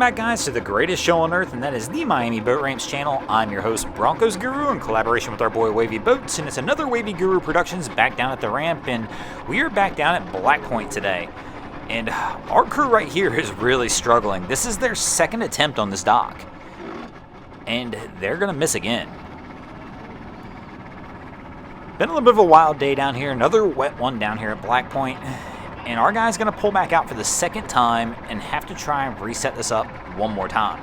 back, guys, to the greatest show on earth, and that is the Miami Boat Ramps channel. I'm your host, Broncos Guru, in collaboration with our boy Wavy Boats, and it's another Wavy Guru Productions back down at the ramp, and we are back down at Black Point today. And our crew right here is really struggling. This is their second attempt on this dock, and they're going to miss again. Been a little bit of a wild day down here, another wet one down here at Black Point. And our guy's going to pull back out for the second time and have to try and reset this up one more time.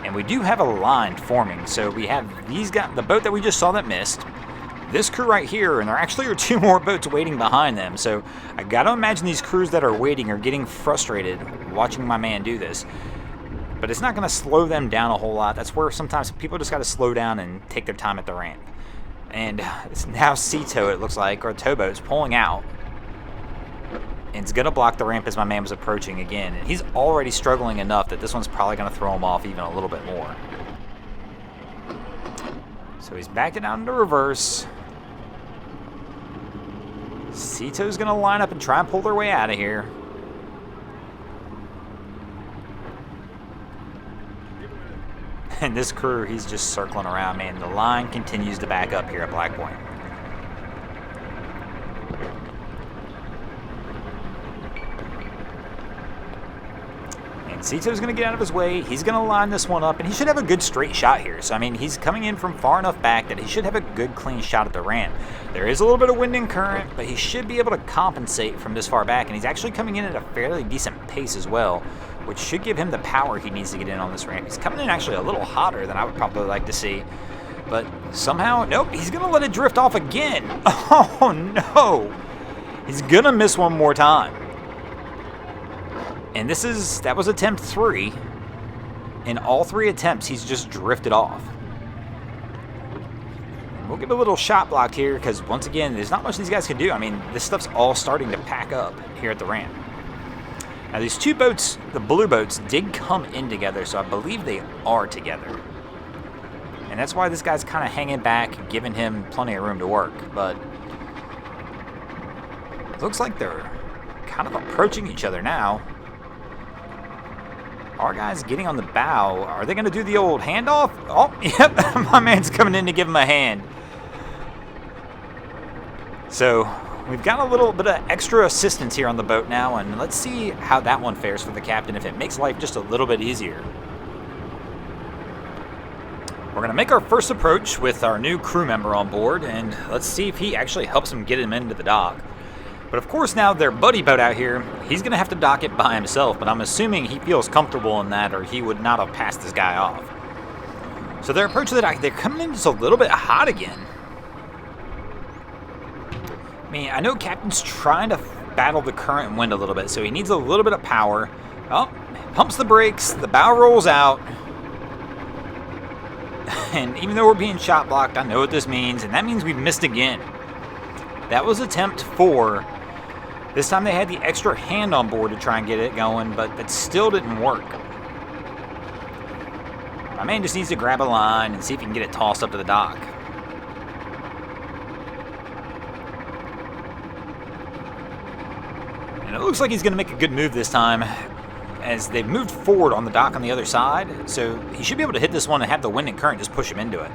And we do have a line forming. So we have these guys, the boat that we just saw that missed, this crew right here, and there actually are two more boats waiting behind them. So I got to imagine these crews that are waiting are getting frustrated watching my man do this. But it's not going to slow them down a whole lot. That's where sometimes people just got to slow down and take their time at the ramp. And it's now Cito, it looks like, or towboat's pulling out. And it's going to block the ramp as my man was approaching again. And he's already struggling enough that this one's probably going to throw him off even a little bit more. So he's backed it down into reverse. Cito's going to line up and try and pull their way out of here. And this crew, he's just circling around, man. The line continues to back up here at Black Point. And Cito's going to get out of his way. He's going to line this one up, and he should have a good straight shot here. So, I mean, he's coming in from far enough back that he should have a good, clean shot at the ramp. There is a little bit of wind and current, but he should be able to compensate from this far back. And he's actually coming in at a fairly decent pace as well, which should give him the power he needs to get in on this ramp. He's coming in actually a little hotter than I would probably like to see. But somehow, nope, he's going to let it drift off again. Oh, no. He's going to miss one more time. And that was attempt 3. In all 3 attempts, he's just drifted off. And we'll get a little shot blocked here because, once again, there's not much these guys can do. I mean, this stuff's all starting to pack up here at the ramp. Now, these two boats, the blue boats, did come in together, so I believe they are together. And that's why this guy's kind of hanging back, giving him plenty of room to work. But it looks like they're kind of approaching each other now. Our guy's getting on the bow. Are they going to do the old handoff? Oh, yep, my man's coming in to give him a hand. So we've got a little bit of extra assistance here on the boat now, and let's see how that one fares for the captain, if it makes life just a little bit easier. We're going to make our first approach with our new crew member on board, and let's see if he actually helps him get him into the dock. But of course, now their buddy boat out here, he's going to have to dock it by himself, but I'm assuming he feels comfortable in that, or he would not have passed this guy off. So they're approaching the dock. They're coming in just a little bit hot again. I mean, I know Captain's trying to battle the current and wind a little bit, so he needs a little bit of power. Oh, pumps the brakes, the bow rolls out. And even though we're being shot blocked, I know what this means, and that means we've missed again. That was attempt 4. This time they had the extra hand on board to try and get it going, but that still didn't work. My man just needs to grab a line and see if he can get it tossed up to the dock. And it looks like he's going to make a good move this time, as they've moved forward on the dock on the other side. So he should be able to hit this one and have the wind and current just push him into it.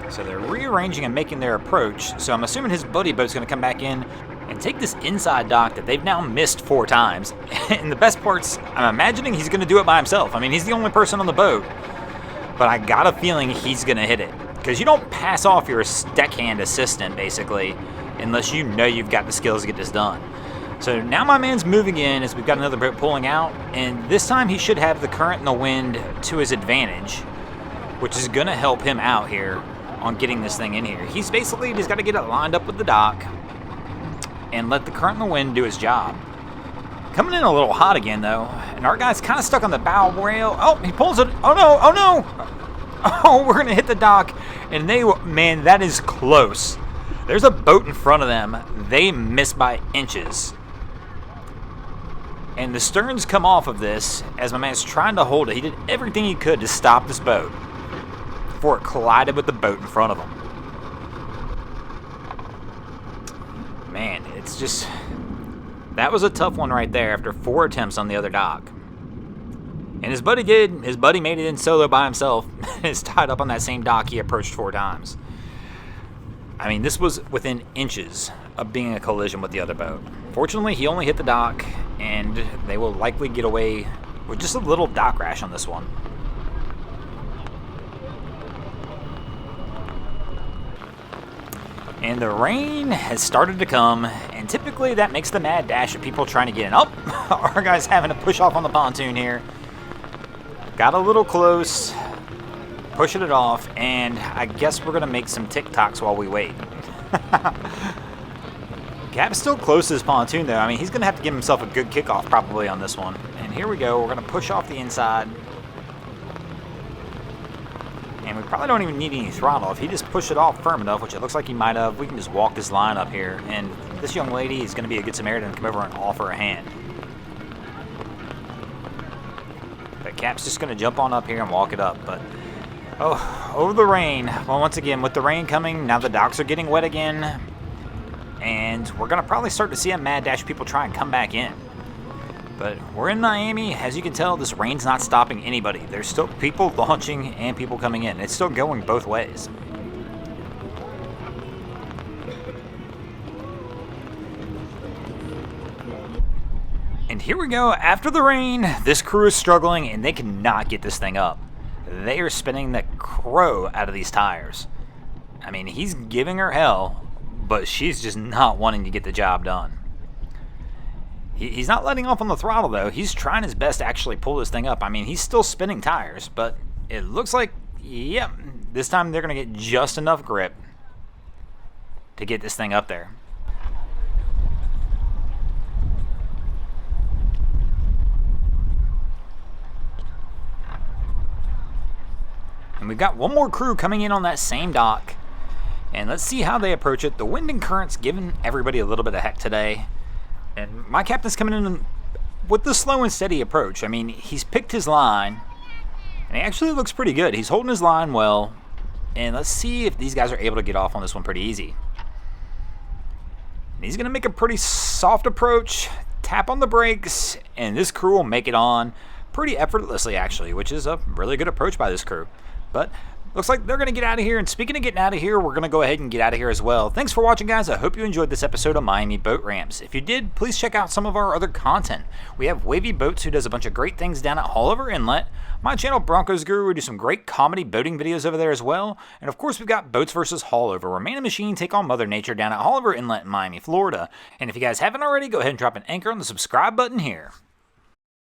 So they're rearranging and making their approach. So I'm assuming his buddy boat's going to come back in and take this inside dock that they've now missed 4 times. And the best part's, I'm imagining he's going to do it by himself. I mean, he's the only person on the boat. But I got a feeling he's going to hit it. Because you don't pass off your deckhand assistant, basically, unless you know you've got the skills to get this done. So now my man's moving in as we've got another boat pulling out. And this time he should have the current and the wind to his advantage, which is going to help him out here on getting this thing in here. He's basically just got to get it lined up with the dock and let the current and the wind do his job. Coming in a little hot again, though, and our guy's kind of stuck on the bow rail. Oh, he pulls it. Oh, no. Oh, no. Oh, we're going to hit the dock, and man, that is close. There's a boat in front of them. They missed by inches. And the sterns come off of this as my man's trying to hold it. He did everything he could to stop this boat before it collided with the boat in front of him. man, it's just... That was a tough one right there after 4 attempts on the other dock. And his buddy did. His buddy made it in solo by himself. Is tied up on that same dock he approached 4 times. I mean, this was within inches of being a collision with the other boat. Fortunately, he only hit the dock, and they will likely get away with just a little dock rash on this one. And the rain has started to come, and typically that makes the mad dash of people trying to get in. Oh, our guy's having to push off on the pontoon here. Got a little close, pushing it off, and I guess we're going to make some TikToks while we wait. Cap's still close to his pontoon, though. I mean, he's going to have to give himself a good kickoff probably on this one. And here we go. We're going to push off the inside. And we probably don't even need any throttle. If he just pushed it off firm enough, which it looks like he might have, we can just walk this line up here. And this young lady is going to be a good Samaritan and come over and offer a hand. But Cap's just going to jump on up here and walk it up. But, oh, over the rain. Well, once again, with the rain coming, now the docks are getting wet again. And we're going to probably start to see a mad dash people try and come back in. But we're in Miami. As you can tell, this rain's not stopping anybody. There's still people launching and people coming in. It's still going both ways. And here we go. After the rain, this crew is struggling and they cannot get this thing up. They are spinning the crow out of these tires. I mean, he's giving her hell, but she's just not wanting to get the job done. He's not letting off on the throttle, though. He's trying his best to actually pull this thing up. I mean, he's still spinning tires, but it looks like, yep, this time they're going to get just enough grip to get this thing up there. And we've got one more crew coming in on that same dock. And let's see how they approach it. The wind and current's giving everybody a little bit of heck today. And my captain's coming in with the slow and steady approach. I mean, he's picked his line, and he actually looks pretty good. He's holding his line well, and let's see if these guys are able to get off on this one pretty easy. And he's going to make a pretty soft approach, tap on the brakes, and this crew will make it on pretty effortlessly, actually, which is a really good approach by this crew. But looks like they're going to get out of here, and speaking of getting out of here, we're going to go ahead and get out of here as well. Thanks for watching, guys. I hope you enjoyed this episode of Miami Boat Ramps. If you did, please check out some of our other content. We have Wavy Boats, who does a bunch of great things down at Haulover Inlet. My channel, Broncos Guru, we do some great comedy boating videos over there as well. And of course, we've got Boats vs. Haulover, where man and machine take on Mother Nature down at Haulover Inlet in Miami, Florida. And if you guys haven't already, go ahead and drop an anchor on the subscribe button here.